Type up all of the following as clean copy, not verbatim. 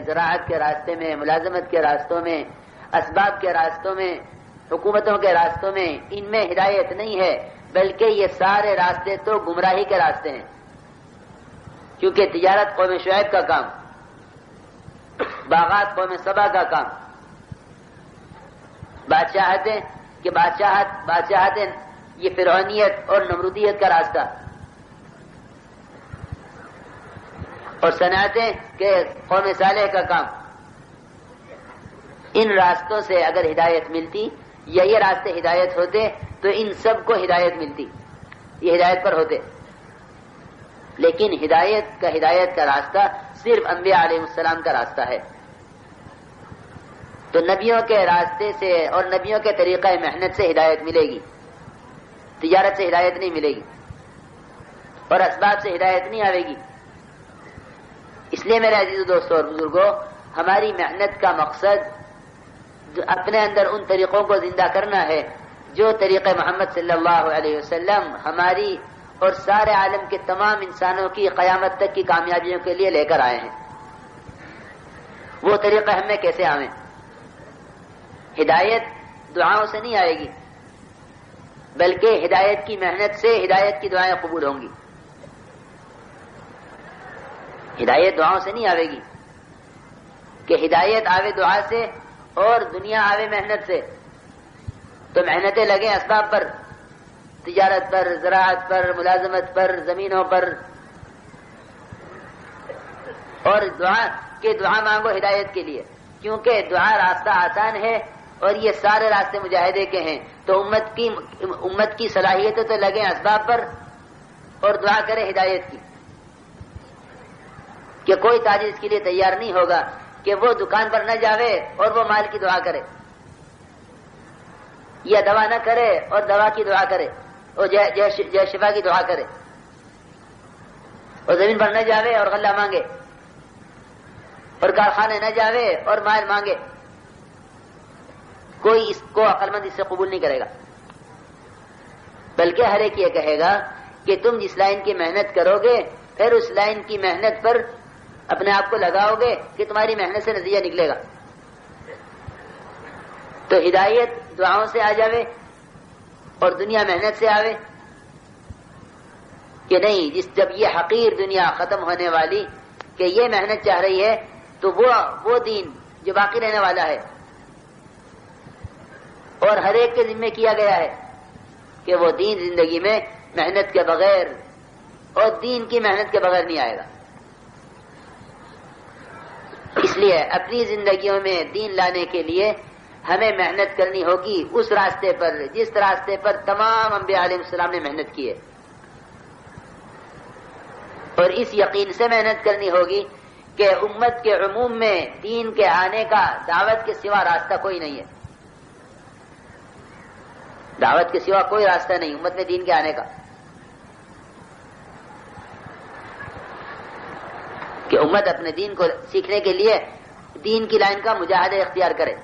زراعت کے راستے میں، ملازمت کے راستوں میں، اسباب کے راستوں میں، حکومتوں کے راستوں میں، ان میں ہدایت نہیں ہے، بلکہ یہ سارے راستے تو گمراہی کے راستے ہیں، کیونکہ تجارت قوم شعیب کا کام، باغات قوم سبا کا کام، بادشاہتیں کہ بادشاہتیں یہ فرعونیت اور نمرودیت کا راستہ، اور صنعتیں کہ قوم صالح کا کام. ان راستوں سے اگر ہدایت ملتی یا یہ راستے ہدایت ہوتے تو ان سب کو ہدایت ملتی، یہ ہدایت پر ہوتے. لیکن ہدایت کا راستہ صرف انبیاء علیہ السلام کا راستہ ہے. تو نبیوں کے راستے سے اور نبیوں کے طریقہ محنت سے ہدایت ملے گی، تجارت سے ہدایت نہیں ملے گی، اور اسباب سے ہدایت نہیں آئے گی. اس لیے میرے عزیز دوستوں اور بزرگوں، ہماری محنت کا مقصد اپنے اندر ان طریقوں کو زندہ کرنا ہے جو طریقہ محمد صلی اللہ علیہ وسلم ہماری اور سارے عالم کے تمام انسانوں کی قیامت تک کی کامیابیوں کے لیے لے کر آئے ہیں. وہ طریقہ ہم میں کیسے آئیں؟ ہدایت دعاؤں سے نہیں آئے گی، بلکہ ہدایت کی محنت سے ہدایت کی دعائیں قبول ہوں گی. ہدایت دعاؤں سے نہیں آئے گی کہ ہدایت آوے دعا سے اور دنیا آوے محنت سے. تو محنتیں لگیں اسباب پر، تجارت پر، زراعت پر، ملازمت پر، زمینوں پر، اور دعا مانگو ہدایت کے لیے، کیونکہ دعا راستہ آسان ہے اور یہ سارے راستے مجاہدے کے ہیں. تو امت کی صلاحیتیں تو لگیں اسباب پر اور دعا کرے ہدایت کی، کہ کوئی تاجر اس کے لیے تیار نہیں ہوگا کہ وہ دکان پر نہ جاوے اور وہ مال کی دعا کرے، یا دوا نہ کرے اور دوا کی دعا کرے اور جے شفا کی دعا کرے، اور زمین پر نہ جاوے اور غلہ مانگے، اور کارخانے نہ جاوے اور مال مانگے. کوئی اس کو عقل مند اس سے قبول نہیں کرے گا، بلکہ ہر ایک یہ کہے گا کہ تم جس لائن کی محنت کرو گے پھر اس لائن کی محنت پر اپنے آپ کو لگاؤ گے کہ تمہاری محنت سے نتیجہ نکلے گا. تو ہدایت دعاؤں سے آ جاوے اور دنیا محنت سے آوے کہ نہیں. جب یہ حقیر دنیا ختم ہونے والی کہ یہ محنت چاہ رہی ہے تو وہ دین جو باقی رہنے والا ہے اور ہر ایک کے ذمہ کیا گیا ہے کہ وہ دین زندگی میں محنت کے بغیر اور دین کی محنت کے بغیر نہیں آئے گا. اس لیے اپنی زندگیوں میں دین لانے کے لیے ہمیں محنت کرنی ہوگی اس راستے پر جس راستے پر تمام انبیاء علیہ السلام نے محنت کی ہے، اور اس یقین سے محنت کرنی ہوگی کہ امت کے عموم میں دین کے آنے کا دعوت کے سوا راستہ کوئی نہیں ہے. دعوت کے سوا کوئی راستہ نہیں امت میں دین کے آنے کا، کہ امت اپنے دین کو سیکھنے کے لیے دین کی لائن کا مجاہدہ اختیار کرے.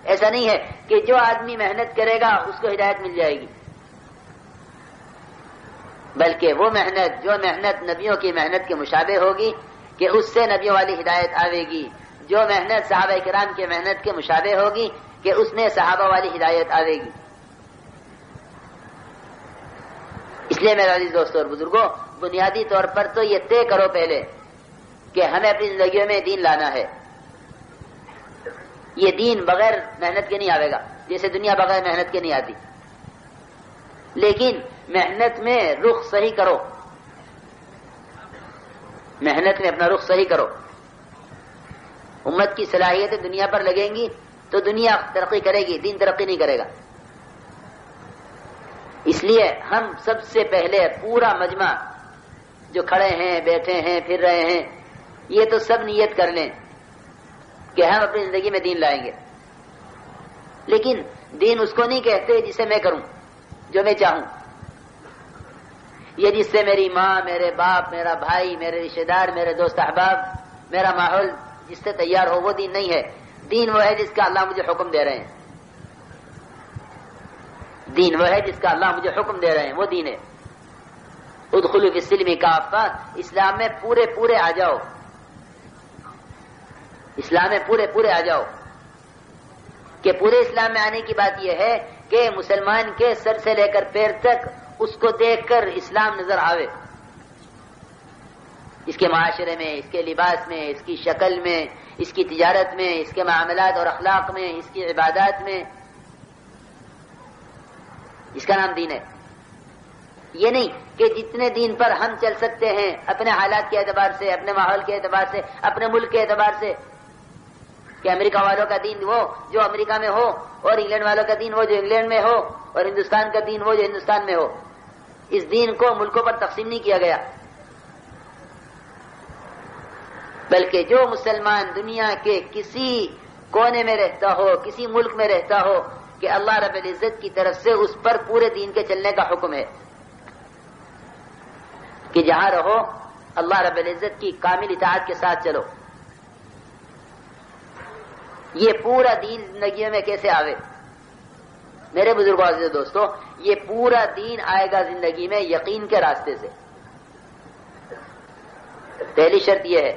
ایسا نہیں ہے کہ جو آدمی محنت کرے گا اس کو ہدایت مل جائے گی، بلکہ وہ محنت جو محنت نبیوں کی محنت کے مشابہ ہوگی کہ اس سے نبیوں والی ہدایت آئے گی، جو محنت صحابہ کرام کی محنت کے مشابہ ہوگی کہ اس میں صحابہ والی ہدایت آئے گی. اس لیے میرے عزیز دوستوں اور بزرگوں، بنیادی طور پر تو یہ طے کرو پہلے کہ ہمیں اپنی زندگیوں میں دین لانا ہے. یہ دین بغیر محنت کے نہیں آئے گا، جیسے دنیا بغیر محنت کے نہیں آتی. لیکن محنت میں رخ صحیح کرو، محنت میں اپنا رخ صحیح کرو. امت کی صلاحیتیں دنیا پر لگیں گی تو دنیا ترقی کرے گی، دین ترقی نہیں کرے گا. اس لیے ہم سب سے پہلے پورا مجمع جو کھڑے ہیں، بیٹھے ہیں، پھر رہے ہیں، یہ تو سب نیت کر لیں کہ ہم اپنی زندگی میں دین لائیں گے. لیکن دین اس کو نہیں کہتے جسے میں کروں، جو میں چاہوں. یہ جس سے میری ماں، میرے باپ، میرا بھائی، میرے رشتے دار، میرے دوست احباب، میرا ماحول جس سے تیار ہو، وہ دین نہیں ہے. دین وہ ہے جس کا اللہ مجھے حکم دے رہے ہیں. دین وہ ہے جس کا اللہ مجھے حکم دے رہے ہیں، وہ دین ہے. ادخلوا فی السلم کافہ، اسلام میں پورے آ جاؤ. اسلام میں پورے پورے آ جاؤ. کہ پورے اسلام میں آنے کی بات یہ ہے کہ مسلمان کے سر سے لے کر پیر تک اس کو دیکھ کر اسلام نظر آوے، اس کے معاشرے میں، اس کے لباس میں، اس کی شکل میں، اس کی تجارت میں، اس کے معاملات اور اخلاق میں، اس کی عبادات میں. اس کا نام دین ہے. یہ نہیں کہ جتنے دین پر ہم چل سکتے ہیں اپنے حالات کے اعتبار سے، اپنے ماحول کے اعتبار سے، اپنے ملک کے اعتبار سے، کہ امریکہ والوں کا دین وہ جو امریکہ میں ہو، اور انگلینڈ والوں کا دین وہ جو انگلینڈ میں ہو، اور ہندوستان کا دین وہ جو ہندوستان میں ہو. اس دین کو ملکوں پر تقسیم نہیں کیا گیا، بلکہ جو مسلمان دنیا کے کسی کونے میں رہتا ہو، کسی ملک میں رہتا ہو، کہ اللہ رب العزت کی طرف سے اس پر پورے دین کے چلنے کا حکم ہے کہ جہاں رہو اللہ رب العزت کی کامل اطاعت کے ساتھ چلو. یہ پورا دین زندگی میں کیسے آوے؟ میرے بزرگوں عزیز دوستو، یہ پورا دین آئے گا زندگی میں یقین کے راستے سے. پہلی شرط یہ ہے،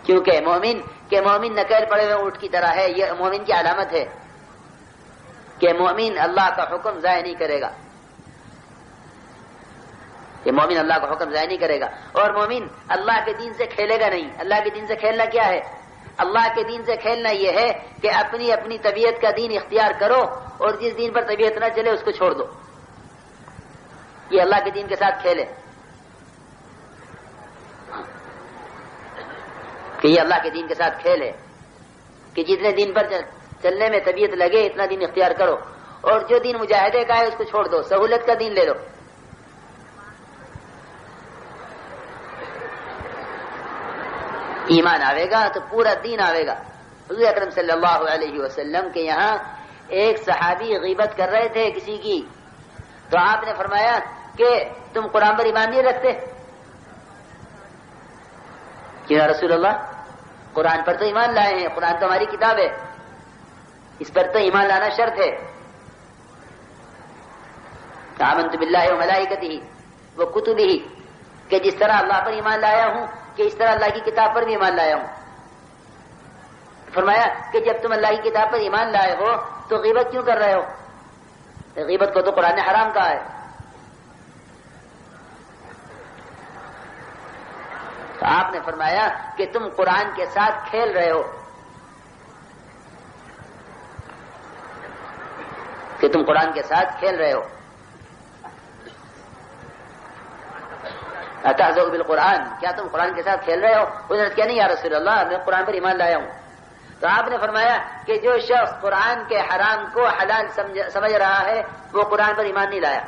کیونکہ مومن نکیل پڑے ہوئے اونٹ کی طرح ہے. یہ مومن کی علامت ہے کہ مومن اللہ کا حکم ضائع نہیں کرے گا. کہ مومن اللہ کا حکم ضائع نہیں کرے گا، اور مومن اللہ کے دین سے کھیلے گا نہیں. اللہ کے دین سے کھیلنا کیا ہے؟ اللہ کے دین سے کھیلنا یہ ہے کہ اپنی اپنی طبیعت کا دین اختیار کرو، اور جس دین پر طبیعت نہ چلے اس کو چھوڑ دو. یہ اللہ کے دین کے ساتھ کھیلے، کہ یہ اللہ کے دین کے ساتھ کھیل ہے کہ جتنے دین پر چلنے میں طبیعت لگے اتنا دین اختیار کرو، اور جو دین مجاہدے کا ہے اس کو چھوڑ دو، سہولت کا دین لے لو. ایمان آئے گا تو پورا دین آئے گا. حضور اکرم صلی اللہ علیہ وسلم کے یہاں ایک صحابی غیبت کر رہے تھے کسی کی، تو آپ نے فرمایا کہ تم قرآن پر ایمان نہیں رکھتے؟ کیوں یا رسول اللہ؟ قرآن پر تو ایمان لائے ہیں، قرآن تو ہماری کتاب ہے، اس پر تو ایمان لانا شرط ہے. آمنت باللہ و ملائکتہ و کتبہ، کہ جس طرح اللہ پر ایمان لایا ہوں کہ اس طرح اللہ کی کتاب پر بھی ایمان لایا ہوں. فرمایا کہ جب تم اللہ کی کتاب پر ایمان لائے ہو تو غیبت کیوں کر رہے ہو؟ غیبت کو تو قرآن نے حرام کہا ہے. تو آپ نے فرمایا کہ تم قرآن کے ساتھ کھیل رہے ہو، کہ تم قرآن کے ساتھ کھیل رہے ہو. اتعذو بالقرآن، کیا تم قرآن کے ساتھ کھیل رہے ہو؟ انہوں نے کیا نہیں یا رسول اللہ، میں قرآن پر ایمان لایا ہوں. تو آپ نے فرمایا کہ جو شخص قرآن کے حرام کو حلال سمجھ رہا ہے وہ قرآن پر ایمان نہیں لایا.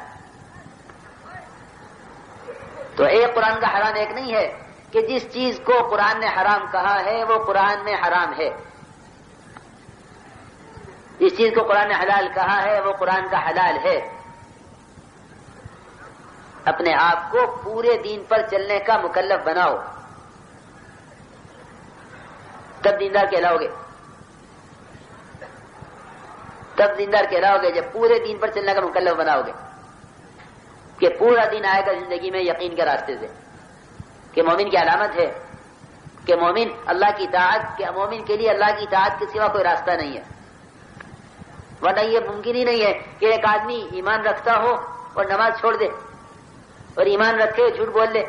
تو ایک قرآن کا حرام ایک نہیں ہے کہ جس چیز کو قرآن نے حرام کہا ہے وہ قرآن میں حرام ہے، جس چیز کو قرآن نے حلال کہا ہے وہ قرآن کا حلال ہے. اپنے آپ کو پورے دین پر چلنے کا مکلف بناؤ، تب دیندار کہلاؤ گے. تب دیندار کہلاؤ گے جب پورے دین پر چلنے کا مکلف بناؤ گے، کہ پورا دین آئے گا زندگی میں یقین کے راستے سے. کہ مومن کی علامت ہے کہ مومن اللہ کی اطاعت، کہ مومن کے لیے اللہ کی اطاعت کے سوا کوئی راستہ نہیں ہے. ورنہ یہ ممکن ہی نہیں ہے کہ ایک آدمی ایمان رکھتا ہو اور نماز چھوڑ دے، اور ایمان رکھے جھوٹ بول لے،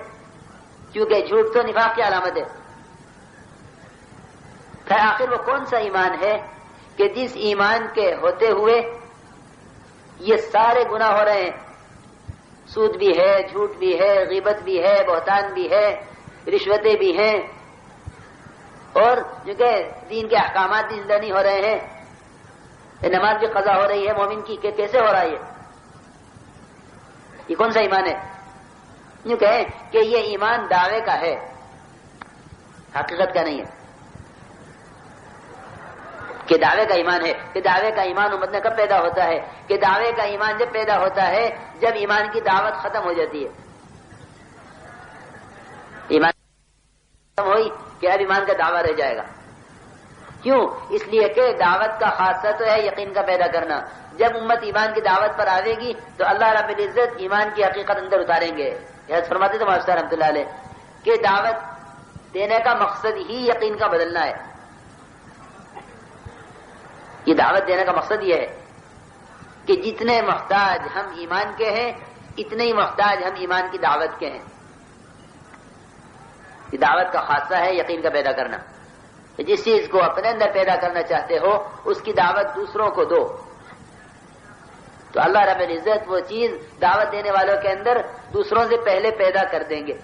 کیونکہ جھوٹ تو نفاق کی علامت ہے. پھر آخر وہ کون سا ایمان ہے کہ جس ایمان کے ہوتے ہوئے یہ سارے گناہ ہو رہے ہیں؟ سود بھی ہے، جھوٹ بھی ہے، غیبت بھی ہے، بہتان بھی ہے، رشوتیں بھی ہیں، اور جو کہ دین کے احکامات بھی زندہ نہیں ہو رہے ہیں، نماز بھی قضا ہو رہی ہے مومن کی، کہ کیسے ہو رہا ہے یہ کون سا ایمان ہے؟ یوں کہیں کہ یہ ایمان دعوے کا ہے، حقیقت کا نہیں ہے. کہ دعوے کا ایمان ہے. کہ دعوے کا ایمان امت میں کب پیدا ہوتا ہے؟ کہ دعوے کا ایمان جب پیدا ہوتا ہے جب ایمان کی دعوت ختم ہو جاتی ہے. ایمان ختم ہوئی کہ اب ایمان کا دعویٰ رہ جائے گا. کیوں؟ اس لیے کہ دعوت کا خاصہ تو ہے یقین کا پیدا کرنا. جب امت ایمان کی دعوت پر آئے گی تو اللہ رب العزت ایمان کی حقیقت اندر اتاریں گے. فرماتے تھے ماسٹر رحمۃ اللہ علیہ کہ دعوت دینے کا مقصد ہی یقین کا بدلنا ہے. یہ دعوت دینے کا مقصد یہ ہے کہ جتنے محتاج ہم ایمان کے ہیں اتنے ہی محتاج ہم ایمان کی دعوت کے ہیں. یہ دعوت کا خاصہ ہے یقین کا پیدا کرنا. جس چیز کو اپنے اندر پیدا کرنا چاہتے ہو اس کی دعوت دوسروں کو دو تو اللہ رب العزت وہ چیز دعوت دینے والوں کے اندر دوسروں سے پہلے پیدا کر دیں گے.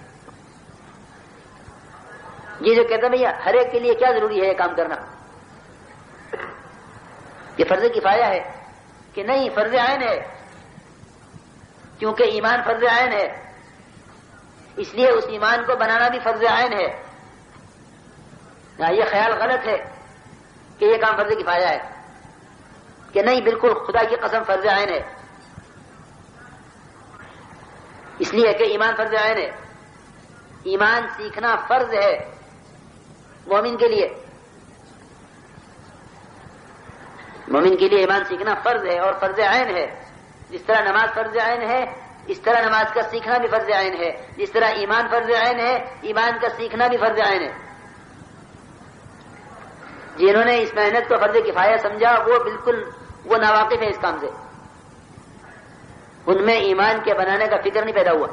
یہ جو کہتے ہیں بھیا ہر ایک کے لیے کیا ضروری ہے یہ کام کرنا، یہ فرض کفایہ ہے کہ نہیں؟ فرض عین ہے، کیونکہ ایمان فرض عین ہے، اس لیے اس ایمان کو بنانا بھی فرض عین ہے. یہ خیال غلط ہے کہ یہ کام فرض کفایہ ہے، کہ نہیں بالکل خدا کی قسم فرض عین ہے، اس لیے کہ ایمان فرض عین ہے. ایمان سیکھنا فرض ہے مومن کے لیے، مومن کے لیے ایمان سیکھنا فرض ہے اور فرض عین ہے. جس طرح نماز فرض عین ہے اس طرح نماز کا سیکھنا بھی فرض عین ہے. جس طرح ایمان فرض عین ہے ایمان کا سیکھنا بھی فرض عین ہے. جنہوں نے اس محنت کو فرض کفایہ سمجھا وہ بالکل وہ ناواقف ہے اس کام سے، ان میں ایمان کے بنانے کا فکر نہیں پیدا ہوا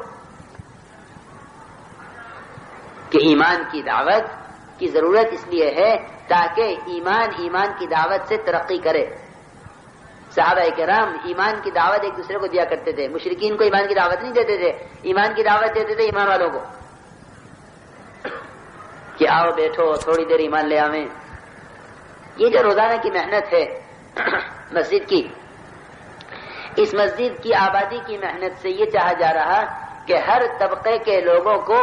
کہ ایمان کی دعوت کی ضرورت اس لیے ہے تاکہ ایمان کی دعوت سے ترقی کرے. صحابہ کرام ایمان کی دعوت ایک دوسرے کو دیا کرتے تھے. مشرکین کو ایمان کی دعوت نہیں دیتے تھے، ایمان کی دعوت دیتے تھے ایمان والوں کو کہ آؤ بیٹھو تھوڑی دیر ایمان لے آویں. یہ جو روزانہ کی محنت ہے مسجد کی، اس مسجد کی آبادی کی محنت سے یہ چاہا جا رہا کہ ہر طبقے کے لوگوں کو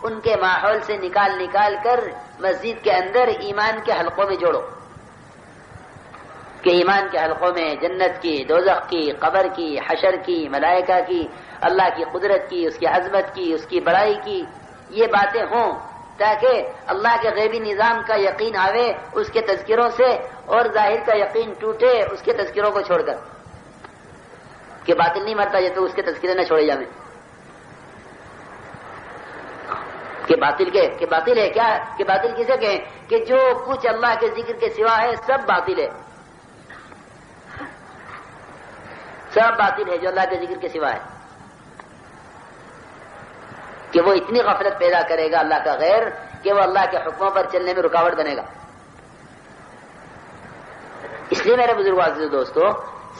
ان کے ماحول سے نکال کر مسجد کے اندر ایمان کے حلقوں میں جوڑو، کہ ایمان کے حلقوں میں جنت کی، دوزخ کی، قبر کی، حشر کی، ملائکہ کی، اللہ کی قدرت کی، اس کی عظمت کی، اس کی بڑائی کی یہ باتیں ہوں تاکہ اللہ کے غیبی نظام کا یقین آوے اس کے تذکروں سے اور ظاہر کا یقین ٹوٹے اس کے تذکروں کو چھوڑ کر، کہ باطل نہیں مرتا یہ تو اس کے تذکرے نہ چھوڑے جاویں. کہ باطل ہے کیا؟ کہ باطل کسے کہیں؟ کہ جو کچھ اللہ کے ذکر کے سوا ہے سب باطل ہے، سب باطل ہے جو اللہ کے ذکر کے سوا ہے. کہ وہ اتنی غفلت پیدا کرے گا اللہ کا غیر کہ وہ اللہ کے حکموں پر چلنے میں رکاوٹ بنے گا. اس لیے میرے بزرگوں عزیز دوستو،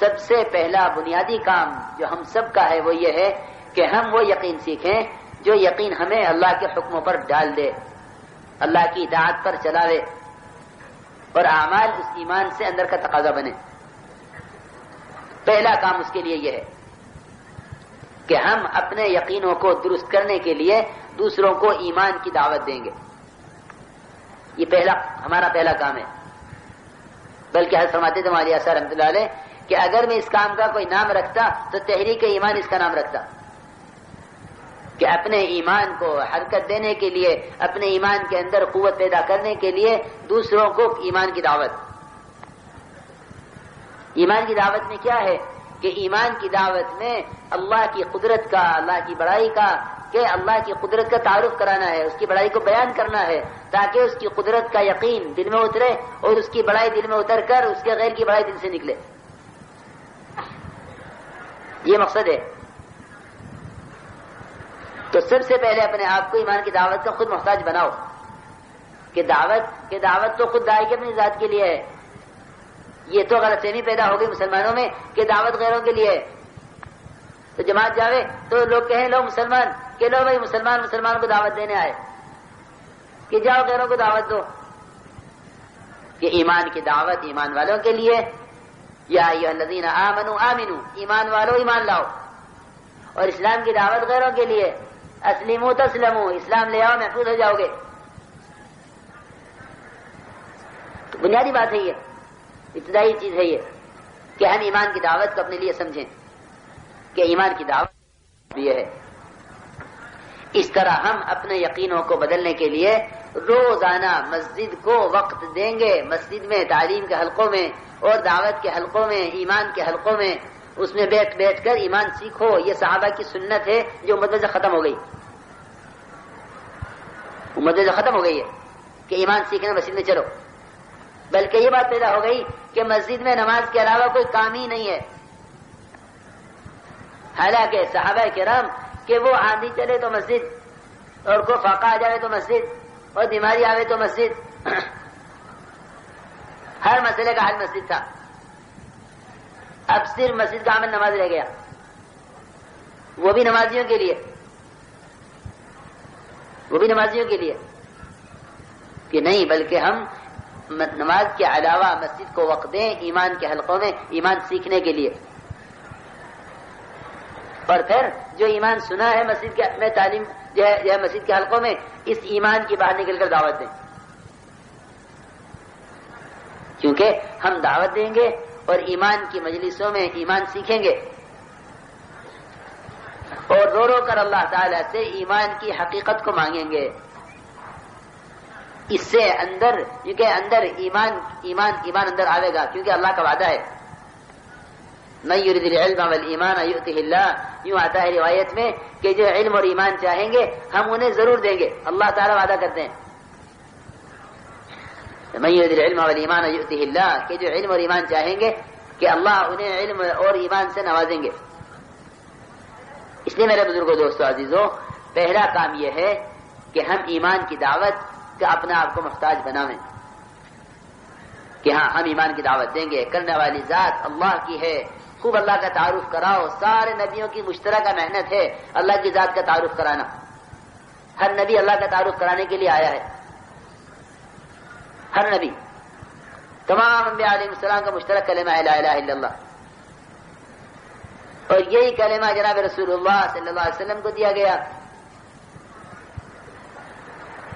سب سے پہلا بنیادی کام جو ہم سب کا ہے وہ یہ ہے کہ ہم وہ یقین سیکھیں جو یقین ہمیں اللہ کے حکموں پر ڈال دے، اللہ کی اطاعت پر چلاوے اور اعمال اس ایمان سے اندر کا تقاضا بنے. پہلا کام اس کے لیے یہ ہے کہ ہم اپنے یقینوں کو درست کرنے کے لیے دوسروں کو ایمان کی دعوت دیں گے. یہ ہمارا پہلا کام ہے. بلکہ حضرت فرماتے تھے مولانا صاحب رحمۃ اللہ علیہ کہ اگر میں اس کام کا کوئی نام رکھتا تو تحریک ایمان اس کا نام رکھتا، کہ اپنے ایمان کو حرکت دینے کے لیے، اپنے ایمان کے اندر قوت پیدا کرنے کے لیے دوسروں کو ایمان کی دعوت. ایمان کی دعوت میں کیا ہے کہ ایمان کی دعوت میں اللہ کی قدرت کا، اللہ کی بڑائی کا، کہ اللہ کی قدرت کا تعارف کرانا ہے، اس کی بڑائی کو بیان کرنا ہے تاکہ اس کی قدرت کا یقین دل میں اترے اور اس کی بڑائی دل میں اتر کر اس کے غیر کی بڑائی دل سے نکلے. یہ مقصد ہے. تو سب سے پہلے اپنے آپ کو ایمان کی دعوت کا خود محتاج بناؤ کہ دعوت تو خود داعی کی اپنی ذات کے لیے ہے. یہ تو غلط فہمی پیدا ہو گئی مسلمانوں میں کہ دعوت غیروں کے لیے ہے. تو جماعت جاوے تو لوگ کہیں لو مسلمان، کہ لو بھائی مسلمان کو دعوت دینے آئے، کہ جاؤ غیروں کو دعوت دو. کہ ایمان کی دعوت ایمان والوں کے لیے، یا ایھا الذین آمنوا آمنوا، ایمان والو ایمان لاؤ. اور اسلام کی دعوت غیروں کے لیے، اسلموا تسلموا، اسلام لے آؤ محفوظ ہو جاؤ گے. تو بنیادی بات ہے یہ، ابتدائی چیز ہے یہ کہ ہم ایمان کی دعوت کو اپنے لیے سمجھیں کہ ایمان کی دعوت یہ ہے. اس طرح ہم اپنے یقینوں کو بدلنے کے لیے روزانہ مسجد کو وقت دیں گے. مسجد میں، تعلیم کے حلقوں میں اور دعوت کے حلقوں میں، ایمان کے حلقوں میں، اس میں بیٹھ کر ایمان سیکھو. یہ صحابہ کی سنت ہے جو مدد سے ختم ہو گئی. امت سے ختم ہو گئی ہے کہ ایمان سیکھنے مسجد میں چلو، بلکہ یہ بات پیدا ہو گئی کہ مسجد میں نماز کے علاوہ کوئی کام ہی نہیں ہے۔ حالانکہ صحابہ کرام کہ وہ آندھی چلے تو مسجد، اور کو فاقہ آ جائے تو مسجد، اور بیماری آوے تو مسجد، ہر مسئلے کا حل مسجد تھا۔ اب صرف مسجد کا عمل نماز رہ گیا، وہ بھی نمازیوں کے لیے، وہ بھی نمازیوں کے لیے کہ نہیں، بلکہ ہم نماز کے علاوہ مسجد کو وقت دیں ایمان کے حلقوں میں ایمان سیکھنے کے لیے، اور پھر جو ایمان سنا ہے مسجد کے میں تعلیم جو ہے مسجد کے حلقوں میں، اس ایمان کی باہر نکل کر دعوت دیں، کیونکہ ہم دعوت دیں گے اور ایمان کی مجلسوں میں ایمان سیکھیں گے اور رو رو کر اللہ تعالیٰ سے ایمان کی حقیقت کو مانگیں گے۔ اس سے اندر، کیونکہ اندر ایمان اندر آئے گا، کیونکہ اللہ کا وعدہ ہے من یرید العلم والایمان یؤتہ اللہ، یوں آتا ہے روایت میں کہ جو علم اور ایمان چاہیں گے ہم انہیں ضرور دیں گے، اللہ تعالیٰ وعدہ کرتے ہیں من یرید العلم والایمان یؤتہ اللہ، کہ جو علم اور ایمان چاہیں گے کہ اللہ انہیں علم اور ایمان سے نوازیں گے۔ اس لیے میرے بزرگوں، دوستو، عزیزوں، پہلا کام یہ ہے کہ ہم ایمان کی دعوت کا اپنے آپ کو محتاج بنائیں کہ ہاں ہم ایمان کی دعوت دیں گے، کرنے والی ذات اللہ کی ہے، خوب اللہ کا تعارف کراؤ۔ سارے نبیوں کی مشترکہ محنت ہے اللہ کی ذات کا تعارف کرانا، ہر نبی اللہ کا تعارف کرانے کے لیے آیا ہے، ہر نبی، تمام انبیاء علیہ السلام کا مشترک کلمہ ہے لا الہ الا اللہ، اور یہی کلمہ جناب رسول اللہ صلی اللہ علیہ وسلم کو دیا گیا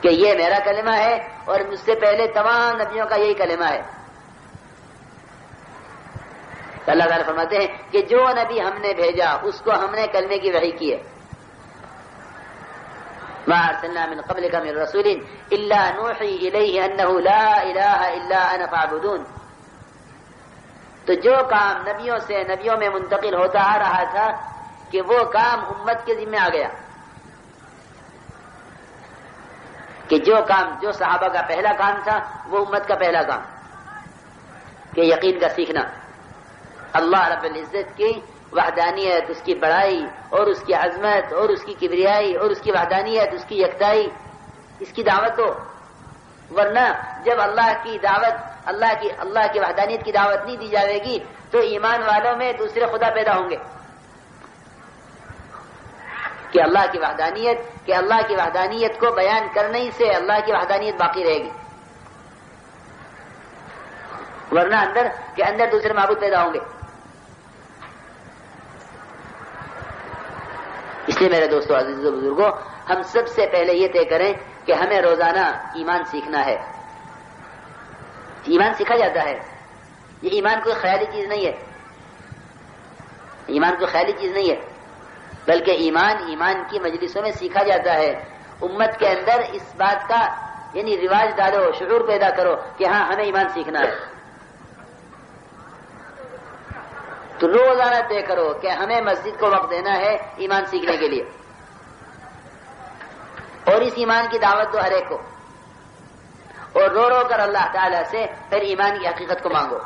کہ یہ میرا کلمہ ہے اور مجھ سے پہلے تمام نبیوں کا یہی کلمہ ہے۔ اللہ تعالیٰ فرماتے ہیں کہ جو نبی ہم نے بھیجا اس کو ہم نے کلمے کی وحی کی ہے، ما ارسلنا من قبلک من رسول الا نوحی الیہ انہ لا الہ الا انا فاعبدون۔ تو جو کام نبیوں سے نبیوں میں منتقل ہوتا آ رہا تھا کہ وہ کام امت کے ذمہ آ گیا، کہ جو کام جو صحابہ کا پہلا کام تھا وہ امت کا پہلا کام، کہ یقین کا سیکھنا اللہ رب العزت کی وحدانیت، اس کی بڑائی اور اس کی عظمت اور اس کی کبریائی اور اس کی وحدانیت، اس کی یکتائی، اس کی دعوت دو، ورنہ جب اللہ کی دعوت، اللہ کی وحدانیت کی دعوت نہیں دی جائے گی تو ایمان والوں میں دوسرے خدا پیدا ہوں گے، کہ اللہ کی وحدانیت کو بیان کرنے سے اللہ کی وحدانیت باقی رہے گی، ورنہ اندر دوسرے معبود پیدا ہوں گے۔ اس لیے میرے دوستو، عزیزو، بزرگوں، ہم سب سے پہلے یہ طے کریں کہ ہمیں روزانہ ایمان سیکھنا ہے۔ ایمان سیکھا جاتا ہے، یہ ایمان کوئی خیالی چیز نہیں ہے، ایمان کوئی خیالی چیز نہیں ہے، بلکہ ایمان کی مجلسوں میں سیکھا جاتا ہے۔ امت کے اندر اس بات کا یعنی رواج ڈالو، شعور پیدا کرو کہ ہاں ہمیں ایمان سیکھنا ہے، تو روزانہ طے کرو کہ ہمیں مسجد کو وقت دینا ہے ایمان سیکھنے کے لیے، اور اس ایمان کی دعوت دو ہر ایک کو، اور رو رو کر اللہ تعالیٰ سے پھر ایمان کی حقیقت کو مانگو۔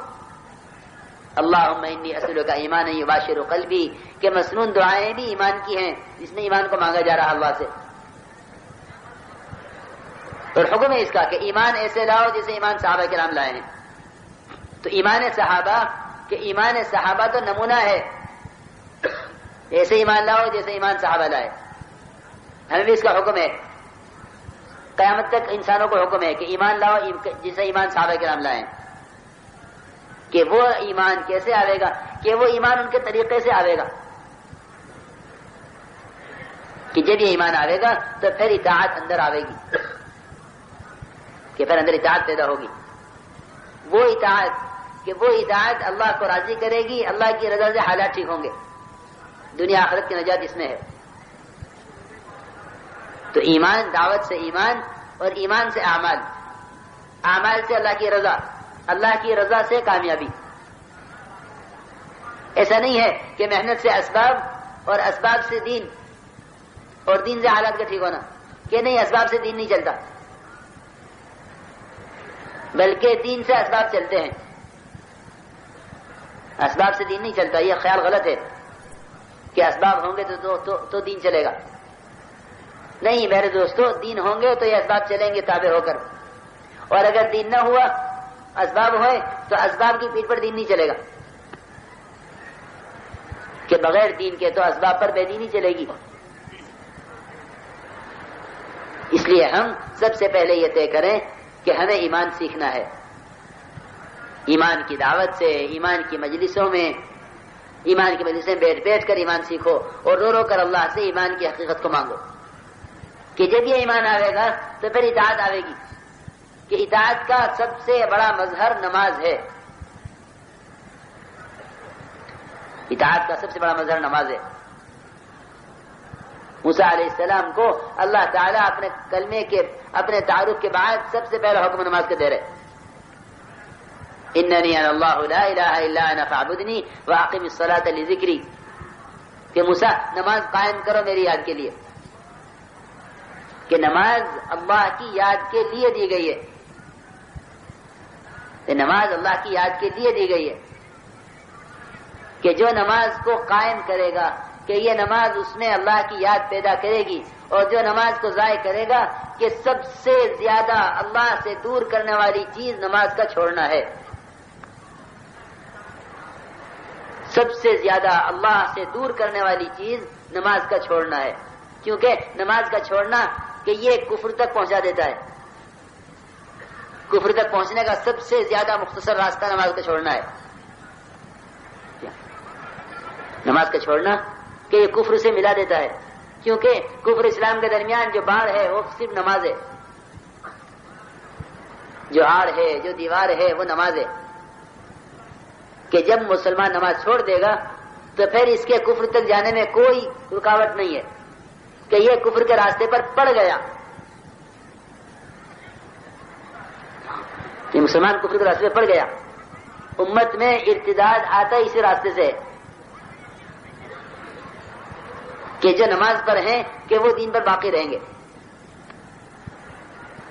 اللہم انی اسألک ایمانا یباشر قلبی، کہ مسنون دعائیں بھی ایمان کی ہیں جس میں ایمان کو مانگا جا رہا اللہ سے، اور حکم ہے اس کا کہ ایمان ایسے لاؤ جیسے ایمان صحابہ کرام لائے ہیں۔ تو ایمان صحابہ تو نمونہ ہے، ایسے ایمان لاؤ جیسے ایمان صحابہ لائے، ہمیں بھی اس کا حکم ہے، قیامت تک انسانوں کو حکم ہے کہ ایمان لاؤ جیسے ایمان صحابہ کرام لائے، کہ وہ ایمان کیسے آئے گا، کہ وہ ایمان ان کے طریقے سے آئے گا، کہ جب یہ ایمان آئے گا تو پھر اطاعت اندر آئے گی، کہ پھر اندر اطاعت پیدا ہوگی، وہ اطاعت اللہ کو راضی کرے گی، اللہ کی رضا سے حالات ٹھیک ہوں گے، دنیا آخرت کی نجات اس میں ہے۔ تو ایمان، دعوت سے ایمان، اور ایمان سے اعمال، اعمال سے اللہ کی رضا، اللہ کی رضا سے کامیابی۔ ایسا نہیں ہے کہ محنت سے اسباب اور اسباب سے دین اور دین سے حالات کا ٹھیک ہونا، کہ نہیں اسباب سے دین نہیں چلتا، بلکہ دین سے اسباب چلتے ہیں، اسباب سے دین نہیں چلتا. یہ خیال غلط ہے کہ اسباب ہوں گے تو دین چلے گا. نہیں میرے دوستو، دین ہوں گے تو یہ اسباب چلیں گے تابع ہو کر، اور اگر دین نہ ہوا، اسباب ہوئے، تو اسباب کی پیٹھ پر دین نہیں چلے گا، کہ بغیر دین کے تو اسباب پر بے دینی چلے گی. اس لیے ہم سب سے پہلے یہ طے کریں کہ ہمیں ایمان سیکھنا ہے. ایمان کی دعوت سے، ایمان کی مجلسوں میں بیٹھ کر ایمان سیکھو، اور رو رو کر اللہ سے ایمان کی حقیقت کو مانگو. کہ جب یہ ایمان آئے گا تو پھر اطاعت آئے گی، کہ اطاعت کا سب سے بڑا مظہر نماز ہے. اطاعت کا سب سے بڑا مظہر نماز ہے. موسیٰ علیہ السلام کو اللہ تعالیٰ اپنے کلمے کے، اپنے تعارف کے بعد سب سے پہلا حکم نماز کا دے رہے. اننی انا اللہ لا الہ الا انا فاعبدنی واقم الصلاۃ لذکری، کہ موسیٰ نماز قائم کرو میری یاد کے لیے. کہ نماز اللہ کی یاد کے لیے دی گئی ہے، کہ نماز اللہ کی یاد کے لیے دی گئی ہے، کہ جو نماز کو قائم کرے گا کہ یہ نماز اس میں اللہ کی یاد پیدا کرے گی، اور جو نماز کو ضائع کرے گا کہ سب سے زیادہ اللہ سے دور کرنے والی چیز نماز کا چھوڑنا ہے. سب سے زیادہ اللہ سے دور کرنے والی چیز نماز کا چھوڑنا ہے، کیونکہ نماز کا چھوڑنا کہ یہ کفر تک پہنچا دیتا ہے. کفر تک پہنچنے کا سب سے زیادہ مختصر راستہ نماز کا چھوڑنا ہے. نماز کا چھوڑنا کہ یہ کفر سے ملا دیتا ہے، کیونکہ کفر اسلام کے درمیان جو باڑ ہے وہ صرف نماز ہے، جو آڑ ہے، جو دیوار ہے وہ نماز ہے. کہ جب مسلمان نماز چھوڑ دے گا تو پھر اس کے کفر تک جانے میں کوئی رکاوٹ نہیں ہے، کہ یہ کفر کے راستے پر پڑ گیا. کہ مسلمان کفر کے راستے پر پڑ گیا. امت میں ارتداد آتا اسی راستے سے، کہ جو نماز پر ہیں کہ وہ دین پر باقی رہیں گے،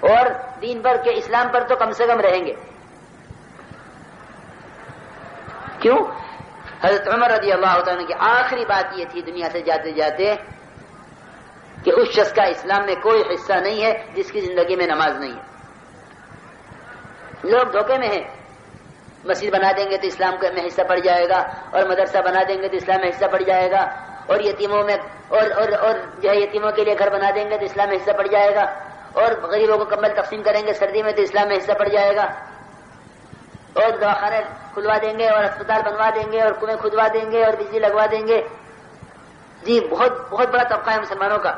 اور دین پر کہ اسلام پر تو کم سے کم رہیں گے. کیوں؟ حضرت عمر رضی اللہ تعالیٰ کی آخری بات یہ تھی دنیا سے جاتے جاتے کہ اس شخص کا اسلام میں کوئی حصہ نہیں ہے جس کی زندگی میں نماز نہیں ہے. لوگ دھوکے میں ہیں، مسجد بنا دیں گے تو اسلام میں حصہ پڑ جائے گا، اور مدرسہ بنا دیں گے تو اسلام میں حصہ پڑ جائے گا، اور یتیموں میں اور جو ہے یتیموں کے لیے گھر بنا دیں گے تو اسلام میں حصہ پڑ جائے گا، اور غریبوں کو کمبل تقسیم کریں گے سردی میں تو اسلام میں حصہ پڑ جائے گا، اور دواخانے کھلوا دیں گے، اور اسپتال بنوا دیں گے، اور کنویں کھدوا دیں گے، اور بجلی لگوا دیں گے. جی بہت بہت بڑا طبقہ ہے مسلمانوں کا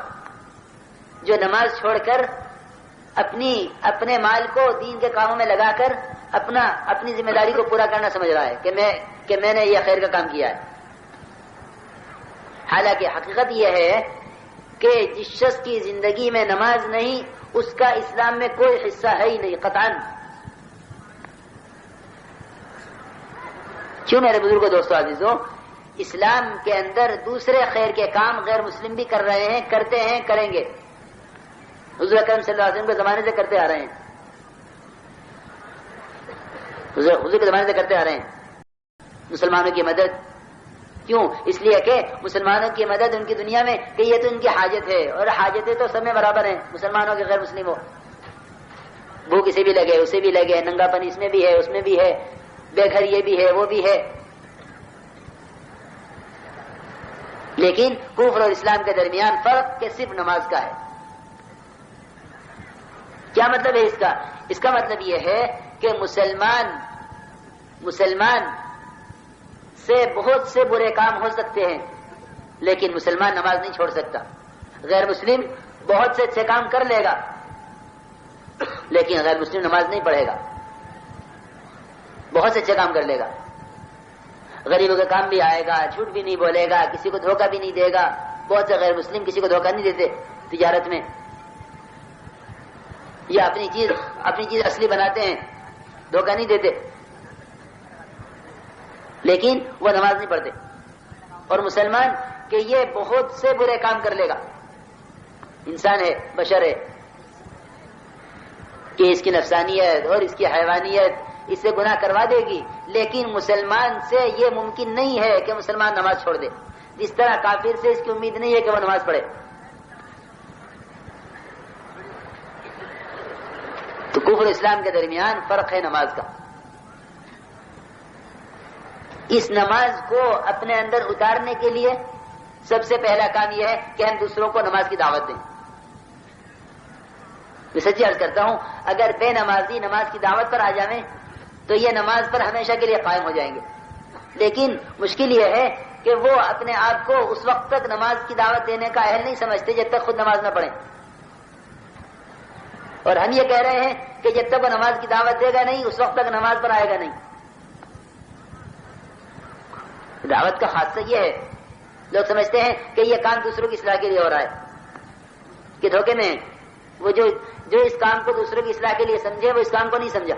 جو نماز چھوڑ کر اپنے مال کو دین کے کاموں میں لگا کر اپنی ذمہ داری کو پورا کرنا سمجھ رہا ہے کہ میں نے یہ خیر کا کام کیا ہے. حالانکہ حقیقت یہ ہے کہ جس شخص کی زندگی میں نماز نہیں اس کا اسلام میں کوئی حصہ ہے ہی نہیں قطعاً. کیوں میرے بزرگوں دوستو عزیزوں؟ اسلام کے اندر دوسرے خیر کے کام غیر مسلم بھی کر رہے ہیں، کرتے ہیں، کریں گے. حضور اکرم صلی اللہ علیہ وسلم کے زمانے سے کرتے آ رہے ہیں، حضور کے زمانے سے کرتے آ رہے ہیں. مسلمانوں کی مدد کیوں؟ اس لیے کہ مسلمانوں کی مدد ان کی دنیا میں کہ یہ تو ان کی حاجت ہے، اور حاجتیں تو سب میں برابر ہیں، مسلمانوں کے غیر مسلم ہو. بھوک اسے بھی لگے اسے بھی لگے، ننگا پن اس میں بھی ہے اس میں بھی ہے، بے گھر یہ بھی ہے وہ بھی ہے. لیکن کفر اور اسلام کے درمیان فرق کہ صرف نماز کا ہے. کیا مطلب ہے اس کا؟ اس کا مطلب یہ ہے کہ مسلمان سے بہت سے برے کام ہو سکتے ہیں لیکن مسلمان نماز نہیں چھوڑ سکتا. غیر مسلم بہت سے اچھے کام کر لے گا لیکن غیر مسلم نماز نہیں پڑھے گا. بہت سے اچھے کام کر لے گا، غریبوں کا کام بھی آئے گا، جھوٹ بھی نہیں بولے گا، کسی کو دھوکہ بھی نہیں دے گا. بہت سے غیر مسلم کسی کو دھوکہ نہیں دیتے تجارت میں، یا اپنی چیز اصلی بناتے ہیں، دھوکہ نہیں دیتے، لیکن وہ نماز نہیں پڑھتے. اور مسلمان کہ یہ بہت سے برے کام کر لے گا انسان ہے، بشر ہے، کہ اس کی نفسانیت اور اس کی حیوانیت اس سے گناہ کروا دے گی، لیکن مسلمان سے یہ ممکن نہیں ہے کہ مسلمان نماز چھوڑ دے، جس طرح کافر سے اس کی امید نہیں ہے کہ وہ نماز پڑھے۔ تو کفر اسلام کے درمیان فرق ہے نماز کا۔ اس نماز کو اپنے اندر اتارنے کے لیے سب سے پہلا کام یہ ہے کہ ہم دوسروں کو نماز کی دعوت دیں۔ میں سچی عرض کرتا ہوں، اگر بے نمازی نماز کی دعوت پر آ جائیں تو یہ نماز پر ہمیشہ کے لیے قائم ہو جائیں گے، لیکن مشکل یہ ہے کہ وہ اپنے آپ کو اس وقت تک نماز کی دعوت دینے کا اہل نہیں سمجھتے جب تک خود نماز نہ پڑھیں، اور ہم یہ کہہ رہے ہیں کہ جب تک وہ نماز کی دعوت دے گا نہیں اس وقت تک نماز پر آئے گا نہیں۔ دعوت کا خاصہ یہ ہے، لوگ سمجھتے ہیں کہ یہ کام دوسروں کی اصلاح کے لیے ہو رہا ہے، کہ دھوکے میں وہ جو اس کام کو دوسروں کی اصلاح کے لیے سمجھے وہ اس کام کو نہیں سمجھا،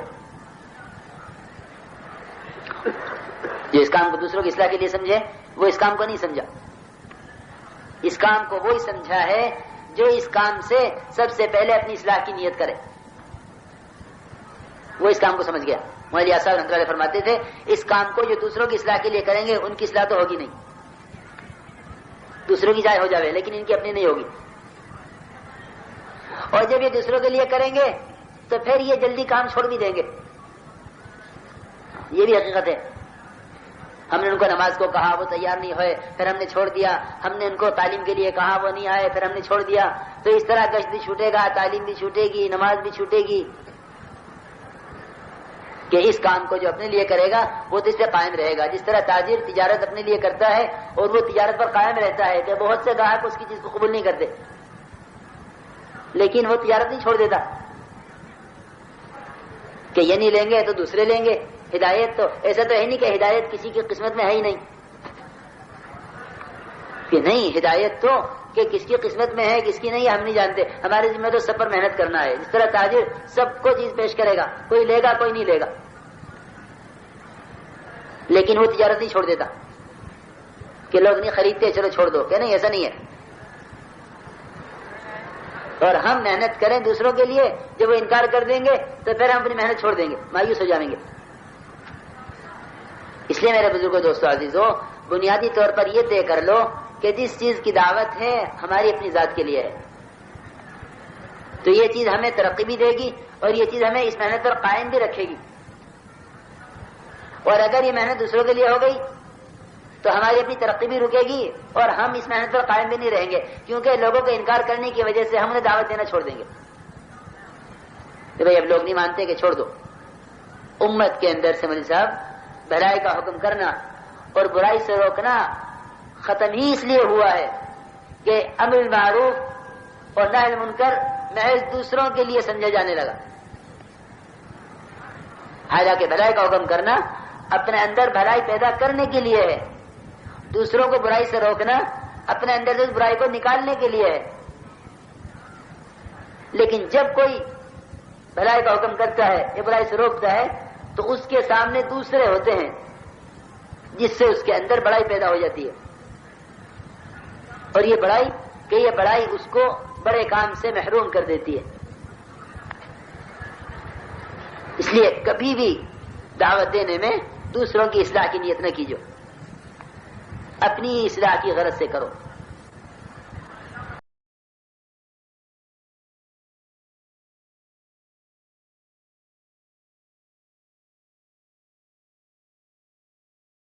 جو اس کام کو دوسروں کی اصلاح کے لیے سمجھے وہ اس کام کو نہیں سمجھا، اس کام کو وہی سمجھا ہے جو اس کام سے سب سے پہلے اپنی اصلاح کی نیت کرے، وہ اس کام کو سمجھ گیا۔ مولانا صاحب رحمۃ اللہ علیہ فرماتے تھے اس کام کو جو دوسروں کی اصلاح کے لیے کریں گے ان کی اصلاح تو ہوگی نہیں، دوسروں کی جائے ہو جاوے لیکن ان کی اپنی نہیں ہوگی، اور جب یہ دوسروں کے لیے کریں گے تو پھر یہ جلدی کام چھوڑ بھی دیں گے، یہ بھی حقیقت ہے۔ ہم نے ان کو نماز کو کہا وہ تیار نہیں ہوئے، پھر ہم نے چھوڑ دیا، ہم نے ان کو تعلیم کے لیے کہا وہ نہیں آئے، پھر ہم نے چھوڑ دیا، تو اس طرح گشت بھی چھوٹے گا، تعلیم بھی چھوٹے گی، نماز بھی چھوٹے گی، کہ اس کام کو جو اپنے لیے کرے گا وہ تو اس پہ قائم رہے گا، جس طرح تاجر تجارت اپنے لیے کرتا ہے اور وہ تجارت پر قائم رہتا ہے کہ بہت سے گاہک اس کی چیز کو قبول نہیں کرتے لیکن وہ تجارت نہیں چھوڑ دیتا کہ یہ نہیں لیں گے تو دوسرے لیں گے۔ ہدایت تو ایسا تو ہے نہیں کہ ہدایت کسی کی قسمت میں ہے ہی نہیں، کہ نہیں، ہدایت تو کہ کس کی قسمت میں ہے کس کی نہیں ہم نہیں جانتے، ہمارے ذمہ تو سب پر محنت کرنا ہے۔ جس طرح تاجر سب کو چیز پیش کرے گا، کوئی لے گا کوئی نہیں لے گا، لیکن وہ تجارت نہیں چھوڑ دیتا کہ لوگ نہیں خریدتے چلو چھوڑ دو، کہ نہیں، ایسا نہیں ہے۔ اور ہم محنت کریں دوسروں کے لیے، جب وہ انکار کر دیں گے تو پھر ہم اپنی محنت چھوڑ دیں گے، مایوس ہو جائیں گے۔ اس لیے میرے بزرگوں دوستوں عزیزوں، بنیادی طور پر یہ طے کر لو کہ جس چیز کی دعوت ہے ہماری اپنی ذات کے لیے ہے تو یہ چیز ہمیں ترقی بھی دے گی اور یہ چیز ہمیں اس محنت پر قائم بھی رکھے گی، اور اگر یہ محنت دوسروں کے لیے ہو گئی تو ہماری اپنی ترقی بھی رکے گی اور ہم اس محنت پر قائم بھی نہیں رہیں گے، کیونکہ لوگوں کا انکار کرنے کی وجہ سے ہم انہیں دعوت دینا چھوڑ دیں گے کہ بھئی اب لوگ نہیں مانتے کہ چھوڑ دو۔ امت کے اندر سے مولوی صاحب بھلائی کا حکم کرنا اور برائی سے روکنا ختم ہی اس لیے ہوا ہے کہ امر بالمعروف اور نہی عن المنکر محض دوسروں کے لیے سمجھا جانے لگا، حالانکہ بھلائی کا حکم کرنا اپنے اندر بھلائی پیدا کرنے کے لیے ہے، دوسروں کو برائی سے روکنا اپنے اندر سے اس برائی کو نکالنے کے لیے ہے۔ لیکن جب کوئی بھلائی کا حکم کرتا ہے یا برائی سے روکتا ہے تو اس کے سامنے دوسرے ہوتے ہیں جس سے اس کے اندر بڑائی پیدا ہو جاتی ہے، اور یہ بڑائی اس کو بڑے کام سے محروم کر دیتی ہے۔ اس لیے کبھی بھی دعوت دینے میں دوسروں کی اصلاح کی نیت نہ کیجو، اپنی اصلاح کی غرض سے کرو۔